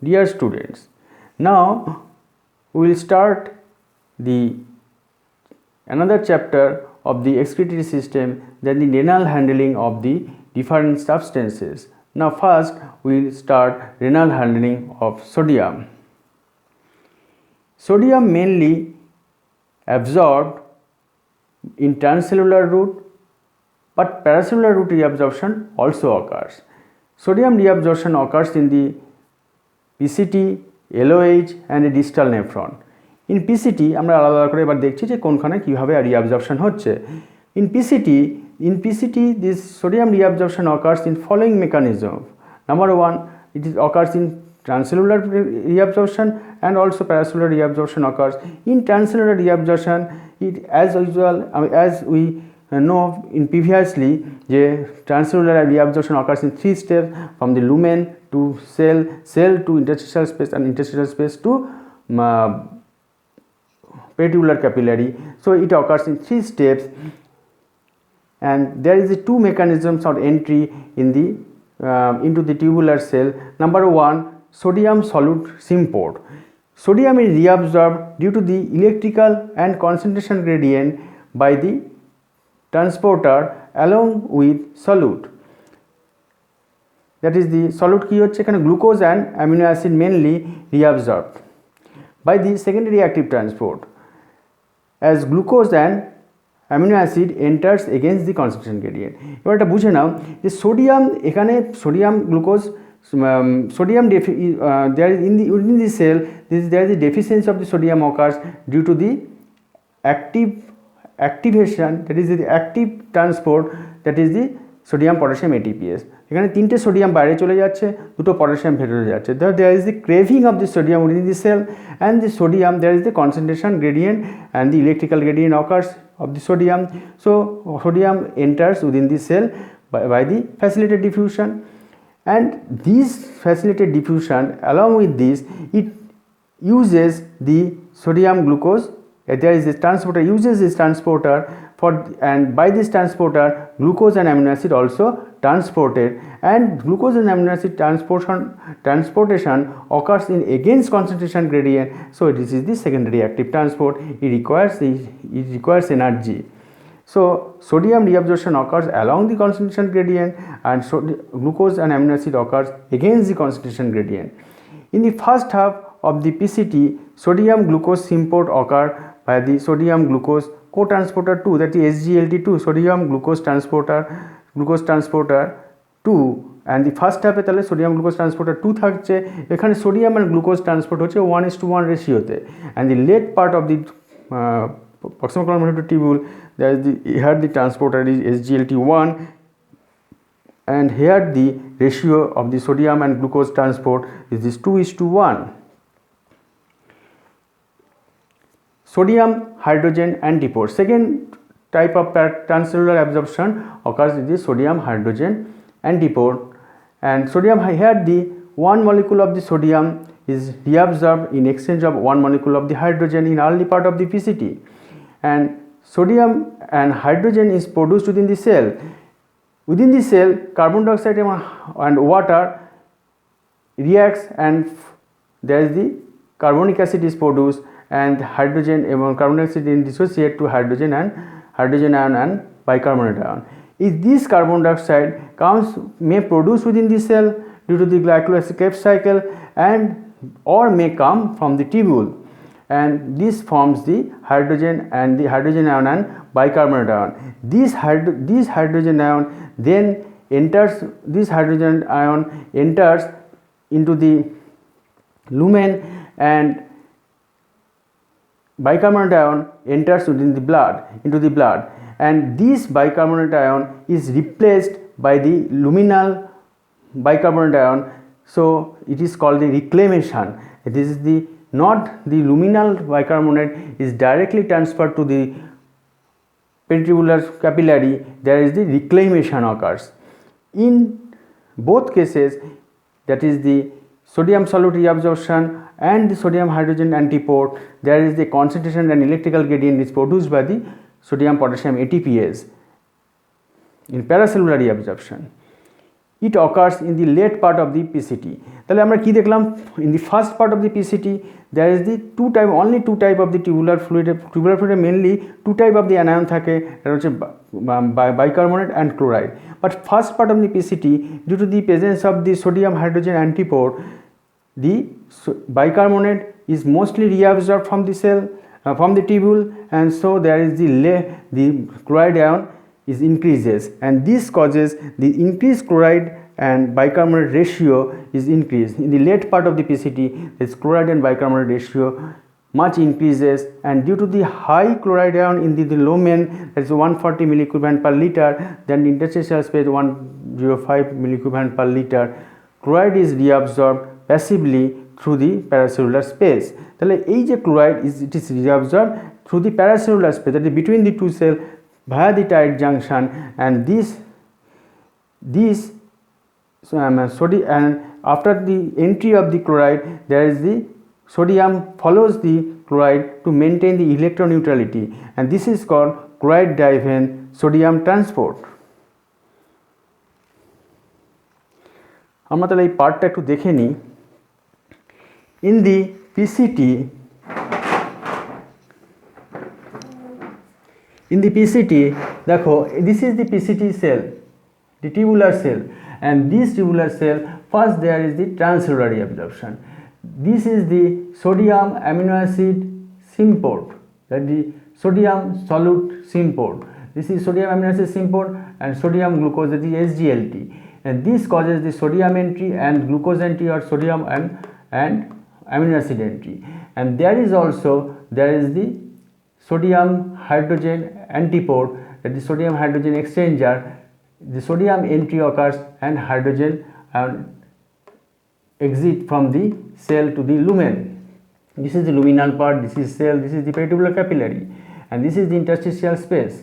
Dear students, now we will start the another chapter of the excretory system, then the renal handling of the different substances. Now first we will start renal handling of sodium. Sodium mainly absorbed in transcellular route, but paracellular route reabsorption also occurs. Sodium reabsorption occurs in the PCT, LOH and the distal nephron. In PCT আমরা আলাদা করে এবার দেখছি যে কোনখানে কিভাবে reabsorption হচ্ছে. In PCT this sodium reabsorption occurs in following mechanism. Number 1, it occurs in transcellular reabsorption and also paracellular reabsorption occurs. In transcellular reabsorption, it as usual as we know in previously, the transcellular reabsorption occurs in 3 steps, from the lumen to cell to interstitial space and interstitial space to peritubular capillary. So it occurs in 3 steps, and there is 2 mechanisms of entry in the into the tubular cell. Number 1, sodium solute symport. Sodium is reabsorbed due to the electrical and concentration gradient by the transporter along with solute. That is the solute কি হচ্ছে এখানে glucose and amino acid mainly reabsorbed by the secondary active transport, as glucose and amino acid enters against the concentration gradient. এবার এটা বুঝে নাও যে sodium এখানে sodium glucose sodium there is within the cell there is a deficiency of the sodium occurs due to the activation, that is the active transport, that is the sodium potassium ATPase. এখানে 3টে sodium বাইরে চলে যাচ্ছে, 2টো potassium ভেতরে যাচ্ছে. there is the craving of the sodium within the cell, and the sodium there is the concentration gradient and the electrical gradient occurs of the sodium. So sodium enters within the cell by the facilitated diffusion, and this facilitated diffusion along with this it uses the sodium glucose. There is a transporter uses this transporter for, and by this transporter glucose and amino acid also transported, and glucose and amino acid transportation occurs in against concentration gradient. So this is the secondary active transport. It requires energy. So sodium reabsorption occurs along the concentration gradient, and glucose and amino acid occurs against the concentration gradient. In the first half of the PCT, sodium glucose symport occur by the sodium glucose cotransporter 2, that is SGLT2, sodium glucose transporter 2, and the first half তাহলে sodium glucose transporter 2 থাকছে, এখানে sodium and glucose transport হচ্ছে 1:1 রেশিওতে, and the late part of the proximal column tubule, there is here the transporter is SGLT1, and here the ratio of the sodium and glucose transport is this 2:1. Sodium hydrogen antiport. Second type of transcellular absorption occurs with the sodium hydrogen antiport, and sodium here the one molecule of the sodium is reabsorbed in exchange of one molecule of the hydrogen in early part of the PCT, and sodium and hydrogen is produced within the cell. Within the cell, carbon dioxide and water reacts, and there is the carbonic acid is produced, and hydrogen and carbon dioxide dissociate to hydrogen ion and bicarbonate ion. If this carbon dioxide may produce within the cell due to the glycolysis Krebs cycle, and or may come from the tubule, and this forms the hydrogen and the hydrogen ion and bicarbonate ion. This hydrogen ion then enters, this hydrogen ion enters into the lumen, and bicarbonate ion enters into the blood, and this bicarbonate ion is replaced by the luminal bicarbonate ion. So it is called the reclamation. This is the not the luminal bicarbonate is directly transferred to the peritubular capillary, there is the reclamation occurs. In both cases, that is the sodium solute reabsorption and the sodium hydrogen antiport, there is the concentration and electrical gradient is produced by the sodium potassium ATPase in paracellular reabsorption. it occurs in the late part of the PCT. তাহলে আমরা কি দেখলাম, in the first part of the PCT there is the only two type of the tubular fluid mainly two type of the anion থাকে, এটা হচ্ছে bicarbonate and chloride. But first part of the PCT, due to the presence of the sodium hydrogen antipore, the bicarbonate is mostly reabsorbed from the cell, from the tubule, and so there is the chloride ion is increases, and this causes the increased chloride and bicarbonate ratio is increased. In the late part of the PCT, this chloride and bicarbonate ratio much increases, and due to the high chloride ion in the lumen, that is 140 milliequivalent per liter, then the interstitial space 105 milliequivalent per liter, chloride is reabsorbed passively through the paracellular space. তাহলে এই যে chloride it is reabsorbed through the paracellular space, that is between the two cells via the tight junction, and this sodium, and after the entry of the chloride, there is the sodium follows the chloride to maintain the electroneutrality, and this is called chloride driven sodium transport. আমরা তাহলে এই পার্টটা একটু দেখে নিই। In the PCT, দেখো, this is the PCT cell, the tubular cell, and this tubular cell, first there is the transcellular reabsorption. This is the sodium amino acid symport, that the sodium solute symport. This is sodium amino acid symport and sodium glucose, that is SGLT, and this causes the sodium entry and glucose entry, or sodium and amino acid entry. And there is the sodium hydrogen antipore, that is sodium hydrogen exchanger. The sodium entry occurs and hydrogen exit from the cell to the lumen. This is the luminal part, this is cell, this is the peritubular capillary, and this is the interstitial space.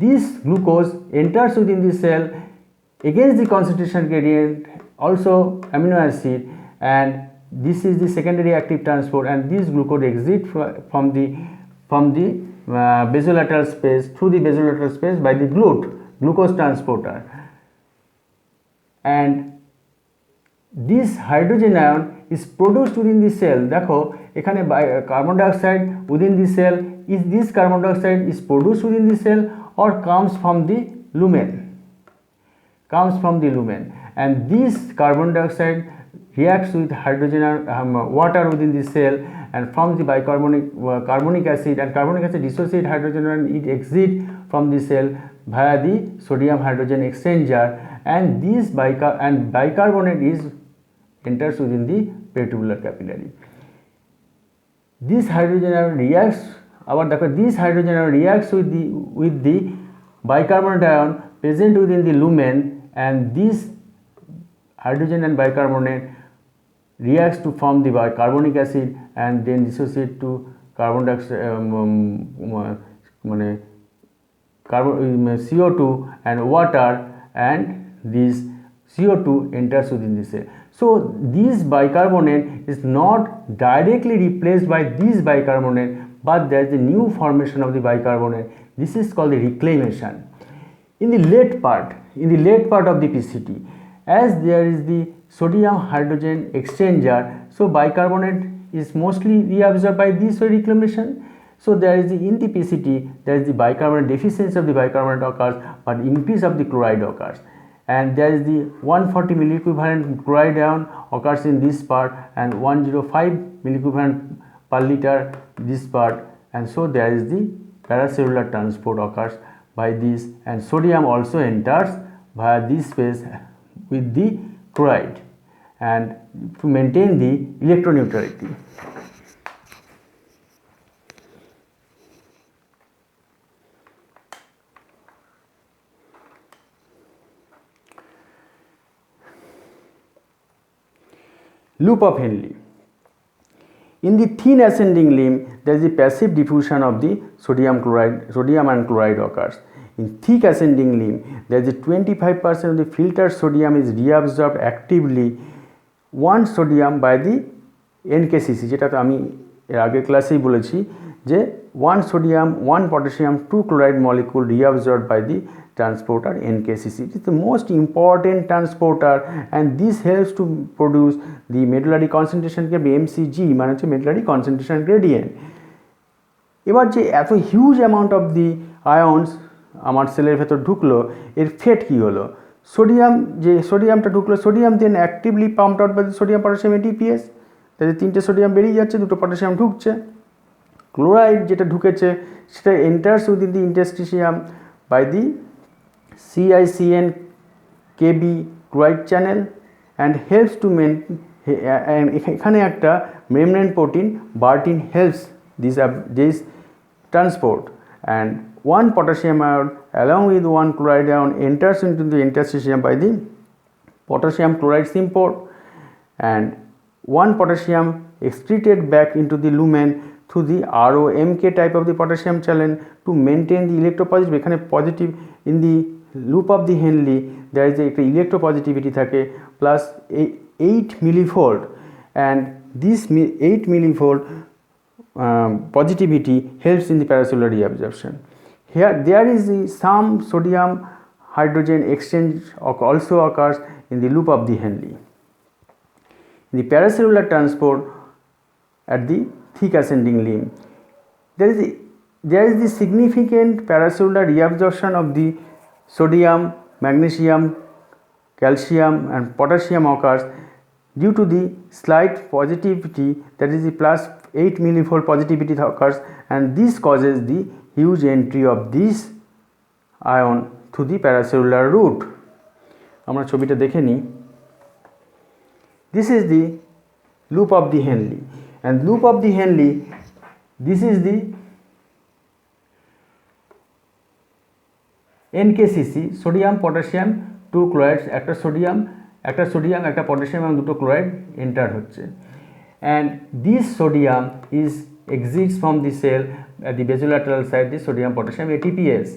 This glucose enters within the cell against the concentration gradient, also amino acid, and this is the secondary active transport, and this glucose exit from the basolateral space, through the basolateral space by the glucose transporter, and this hydrogen ion is produced within the cell. দেখো এখানে carbon dioxide within the cell, is this carbon dioxide is produced within the cell or comes from the lumen, and this carbon dioxide reacts with hydrogen and water within the cell, and from the carbonic acid, and carbonic acid dissociate hydrogen and it exit from the cell via the sodium hydrogen exchanger, and this bicarbonate enters within the peritubular capillary. This hydrogen ion reacts with the bicarbonate ion present within the lumen, and this hydrogen and bicarbonate reacts to form the carbonic acid and then dissociate to carbon dioxide, CO2 and water, and this CO2 enters within the cell. So this bicarbonate is not directly replaced by this bicarbonate, but there is a new formation of the bicarbonate. This is called the reclamation. In the late part of the PCT, as there is the sodium hydrogen exchanger, so bicarbonate is mostly reabsorbed by this reclamation. So there is in the PCT, there is the bicarbonate deficiency of the bicarbonate occurs, but increase of the chloride occurs, and there is the 140 milliequivalent chloride ion occurs in this part, and 105 milliequivalent per liter this part, and so there is the paracellular transport occurs by this, and sodium also enters via this space with the chloride, and to maintain the electroneutrality. Loop of Henle. In the thin ascending limb, there is a passive diffusion of the sodium and chloride occurs. In thick ascending limb, there is a 25% of the filtered sodium is reabsorbed actively, one sodium by the NKCC, যেটা তো আমি এর আগের ক্লাসেই বলেছি যে 1 sodium 1 potassium 2 chloride molecule reabsorbed by the transporter NKCC. It is the most important transporter and this helps to produce the medullary concentration gradient MCG মানে হচ্ছে medullary concentration gradient. এবার যে এত হিউজ অ্যামাউন্ট অফ দি আয়ন্স আমার সেলের ভেতর ঢুকলো এর ফেট কী হলো সোডিয়াম যে সোডিয়ামটা ঢুকলো sodium then actively pumped out by sodium potassium ATPase তাহলে 3টে সোডিয়াম বেরিয়ে যাচ্ছে 2টো পটাশিয়াম ঢুকছে ক্লোরাইড যেটা ঢুকেছে সেটা enters within the interstitium by the CICN KB chloride channel and helps to maintain and এখানে একটা membrane protein Bartin helps this transport and one potassium ion along with one chloride ion enters into the interstitium by the potassium chloride symport and one potassium excreted back into the lumen through the ROMK type of the potassium channel to maintain the electropositive এখানে positive in the loop of the Henle there is a electropositivity থাকে plus 8 millivolt and this 8 millivolt positivity helps in the paracellular reabsorption. Here there is some sodium hydrogen exchange also occurs in the loop of the Henle. In the paracellular transport at the thick ascending limb there is the significant paracellular reabsorption of the sodium, magnesium, calcium and potassium occurs due to the slight positivity that is the plus 8 millivolt positivity occurs and this causes the huge entry of this ion through the paracellular route. আমরা ছবিটা দেখে নিই this is the loop of the Henle and loop of the Henle this is the NKCC sodium potassium 2 ক্লোরাইডস একটা sodium একটা potassium এবং 2টো chloride enter হচ্ছে and this sodium is exits from the cell at the basolateral side the sodium potassium ATPase.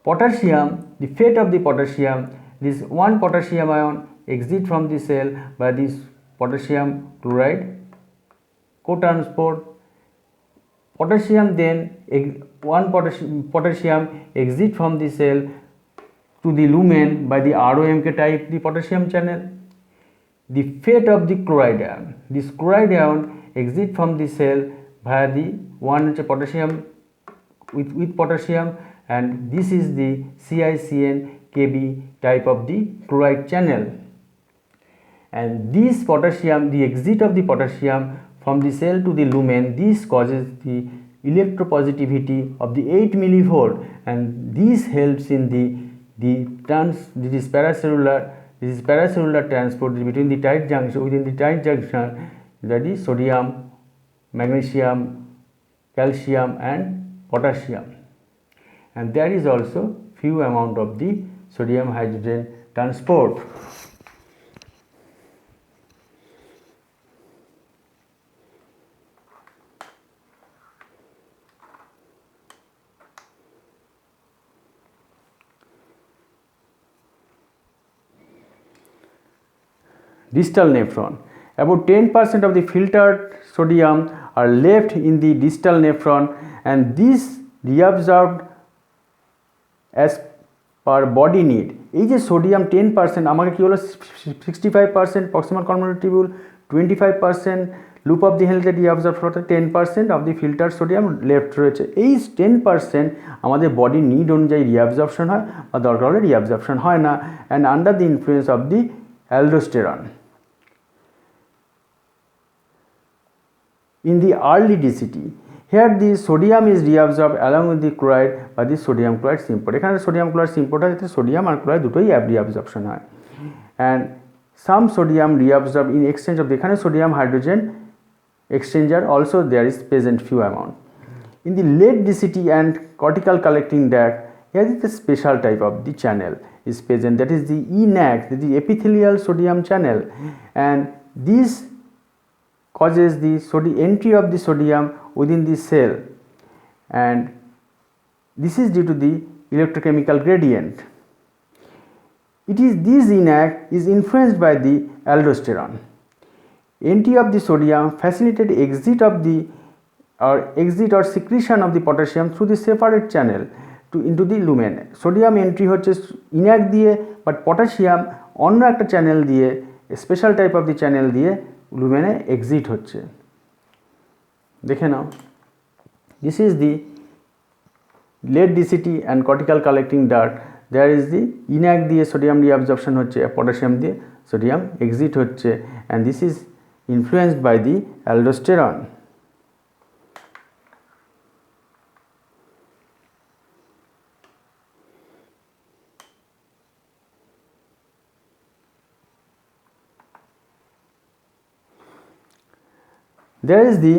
Potassium the fate of the potassium this one potassium ion exit from the cell by this potassium chloride co-transport. Potassium then one potassium exit from the cell to the lumen by the ROMK type the potassium channel. The fate of the chloride ion this chloride ion exit from the cell via the one potassium with potassium and this is the CICN KB type of the chloride channel and this potassium the exit of the potassium from the cell to the lumen this causes the electropositivity of the 8 millivolt and this helps in this paracellular transport between the tight junction within the tight junction that is sodium, magnesium, calcium and potassium and there is also few amount of the sodium hydrogen transport. Distal nephron about 10% of the filtered sodium are left in the distal nephron and this reabsorbed as per body need এই যে sodium 10% আমাকে কি হলো 65% proximal columnar tubule 25% loop of the Henle reabsorb অর্থাৎ 10% of the filtered sodium left রয়েছে এই 10% আমাদের body need অনুযায়ী রিঅ্যাবজর্পশন হয় বা দরকার হলে রিঅ্যাবজর্পশন হয় না and under the influence of the aldosterone. In the early DCT, here the sodium is reabsorbed along with the chloride by the sodium chloride symport. এখানে sodium chloride symport আছে sodium আর chloride দুটোই reabsorption হয় and some sodium reabsorbed in exchange of এখানে sodium hydrogen exchanger also there is present few amount. In the late DCT and cortical collecting tract here is the special type of the channel is present that is the ENaC that is the epithelial sodium channel and this causes the entry of the sodium within the cell and this is due to the electrochemical gradient. It is this ENaC is influenced by the aldosterone. Entry of the sodium facilitated exit or secretion of the potassium through the separate channel. into the lumen. Sodium entry হচ্ছে ENaC দিয়ে, but potassium অন্য একটা channel দিয়ে, special type of the channel দিয়ে লুমেনে exit হচ্ছে। দেখে নাও, this is the lead DCT and cortical collecting duct. There is the ENaC দিয়ে সোডিয়াম রিঅ্যাবজর্পশন হচ্ছে, পটাশিয়াম দিয়ে সোডিয়াম এক্সিট হচ্ছে, and this is influenced by the aldosterone. There is the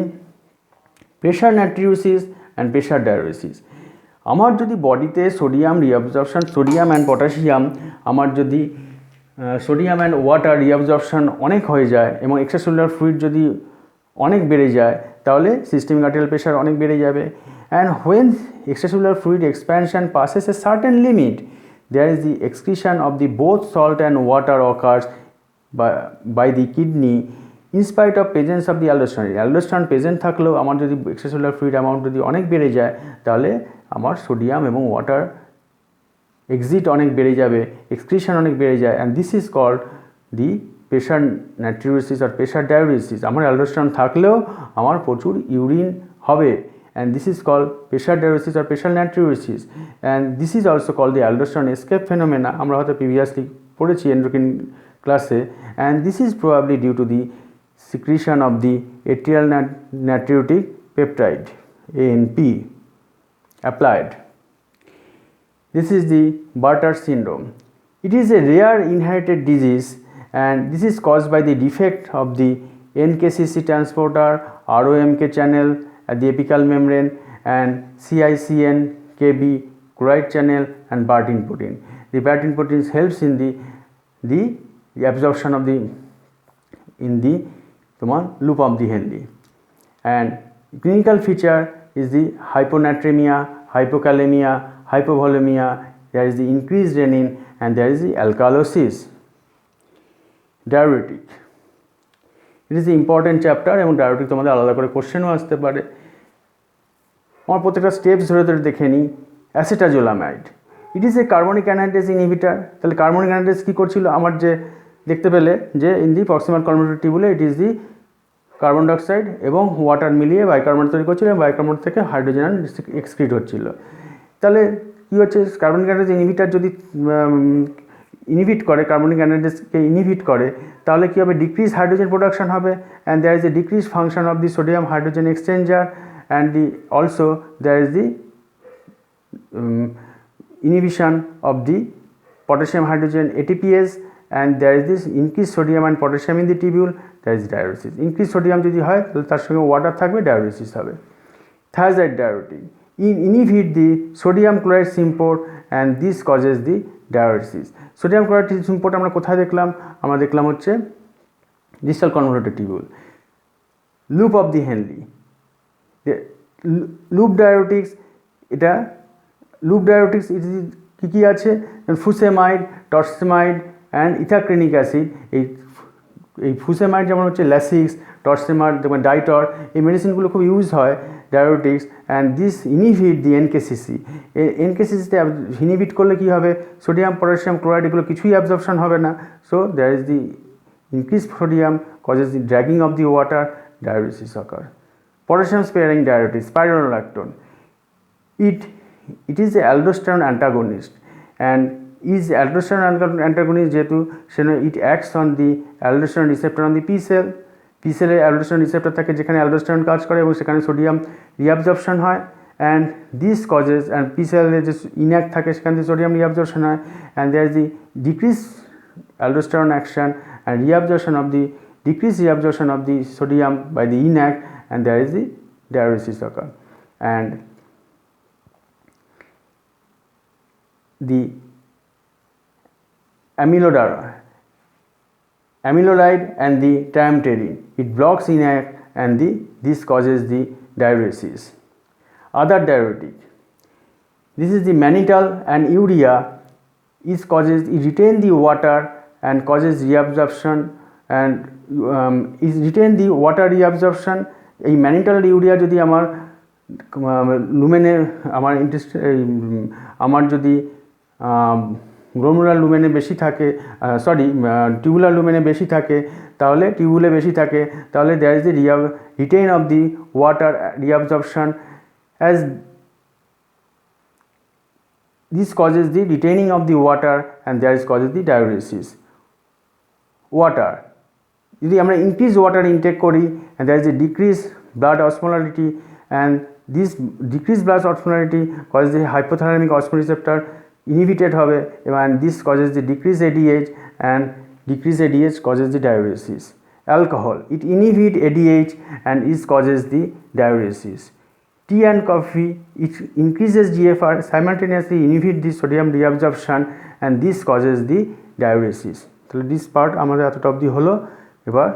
pressure natriuresis and pressure diuresis. আমার যদি বডিতে sodium reabsorption, sodium and potassium, আমার যদি sodium and water reabsorption অনেক হয়ে যায় এবং এক্সট্রাসেলুলার ফ্লুইড যদি অনেক বেড়ে যায়, তাহলে সিস্টেমিক আর্টেরিয়াল প্রেশার অনেক বেড়ে যাবে। And when extracellular fluid expansion passes a certain limit, there is the excretion of the both salt and water occurs by the kidney in spite of presence of the aldosterone. Aldosterone present থাকলেও আমার যদি extracellular fluid amount যদি অনেক বেড়ে যায়, তাহলে আমার sodium এবং ওয়াটার এক্সিট অনেক বেড়ে যাবে, এক্সক্রিশন অনেক বেড়ে যায়, and this is called the pressure natriuresis আর প্রেশার ডায়োরেসিস। আমার অ্যালডোস্টেরন থাকলেও আমার প্রচুর ইউরিন হবে, and this is called pressure diuresis আর pressure natriuresis, and this is also called the aldosterone escape phenomena. আমরা হয়তো প্রিভিয়াসলি পড়েছি এন্ডোক্রিন ক্লাসে, and this is probably due to the secretion of the atrial natriuretic peptide ANP applied. This is the Bartter syndrome. It is a rare inherited disease, and this is caused by the defect of the NKCC transporter, ROMK channel at the apical membrane, and CICN KB chloride channel and Bartin protein. The Bartin protein helps in the absorption of the in the loop of the Henle. And clinical feature is the hyponatremia, hypokalemia, hypovolemia, there is the increased renin, and there is the alkalosis. Diuretic, it is the important chapter, এবং diuretic তোমাদের আলাদা করে কোশ্চেনও আসতে পারে। আমার প্রত্যেকটা steps ধরে ধরে দেখে নিই। Acetazolamide, it is a carbonic anhydrase inhibitor. তাহলে কার্বনিক অ্যানাহাইড্রেজ কী করছিল, আমার যে দেখতে পেলে যে ইন দি প্রক্সিমাল কনভোলুটেড টিউবুলে it is the carbon dioxide এবং ওয়াটার মিলিয়ে বাইকার্বনেট তৈরি করছিল, এবং বাইকার্বনেট থেকে হাইড্রোজেন এক্সক্রিট হচ্ছিল। তাহলে কী হচ্ছে, কার্বনিক অ্যানাহাইড্রেজ ইনহিবিটার যদি ইনহিবিট করে, কার্বনিক অ্যানাহাইড্রেজকে ইনহিবিট করে, তাহলে কী হবে, ডিক্রিজ হাইড্রোজেন প্রোডাকশন হবে, and there is a decrease function of the sodium hydrogen exchanger, and the also there is the inhibition of the potassium hydrogen ATPase, and there is this increased sodium and potassium in the tubule, there is diuresis. Increased sodium যদি হয় তাহলে তার সঙ্গে water থাকবে, diuresis হবে। Thiazide diuretic inhibit the sodium chloride symport, and this causes the diuresis. Sodium chloride symport আমরা কোথায় দেখলাম, আমরা দেখলাম হচ্ছে distal convoluted tubule, loop of the Henle, loop diuretics। এটা লুপ ডায়োরেটিক্স কী কী আছে, ফুসেমাইড, টর্সেমাইড অ্যান্ড ইথাক্রিনিক অ্যাসিড। এই ফুসেমাইড যেমন হচ্ছে ল্যাসিক্স, টর্সেমাইড যেমন ডাইটর, এই মেডিসিনগুলো খুব ইউজ হয় diuretics, and this inhibit the NKCC. এনকেসিসিতে ইনহিবিট করলে কী হবে, সোডিয়াম পটাশিয়াম ক্লোরাইড এগুলো কিছুই অ্যাবজর্পশন হবে না, so there is the increase sodium causes the dragging of the water, diuresis occur. Potassium sparing diuretic, spironolactone, it is a aldosterone antagonist, and is aldosterone antagonist যেহেতু সেটা it acts on the aldosterone receptor on the P cell. P cell A aldosterone receptor থাকে যেখানে aldosterone কাজ করে এবং সেখানে sodium reabsorption হয়, and this causes, and P cell এ যে ইনঅ্যাক্ট থাকে সেখান থেকে সোডিয়াম রিঅ্যাবজর্পশন হয়, and there is the decreased aldosterone action and reabsorption of the decreased reabsorption of the sodium by the inact, and there is the diuresis occur. And the amyloride and the triamterene, it blocks inact, and this causes the diuresis. Other diuretic, this is the mannitol and urea, it retain the water and causes reabsorption, and is retain the water reabsorption. এই mannitol urea যদি আমার লুমেনে আমার interest আমার যদি glomerular লুমেনে বেশি থাকে, sorry tubular লুমেনে বেশি থাকে, তাহলে টিউবুলে বেশি থাকে, তাহলে there is the retain of the water reabsorption as this causes the retaining of the water and there is causes the diuresis. Water, যদি আমরা increase water intake করি and there is a decrease blood osmolarity and this decreased blood osmolarity causes the hypothalamic osmoreceptor inhibited হবে and this causes the decreased ADH and decreased ADH causes the diuresis. Alcohol, it inhibits ADH and it causes the diuresis. Tea and coffee, it increases GFR, simultaneously inhibit the sodium reabsorption and this causes the diuresis. So this part আমাদের এতটা অবধি হলো। এবার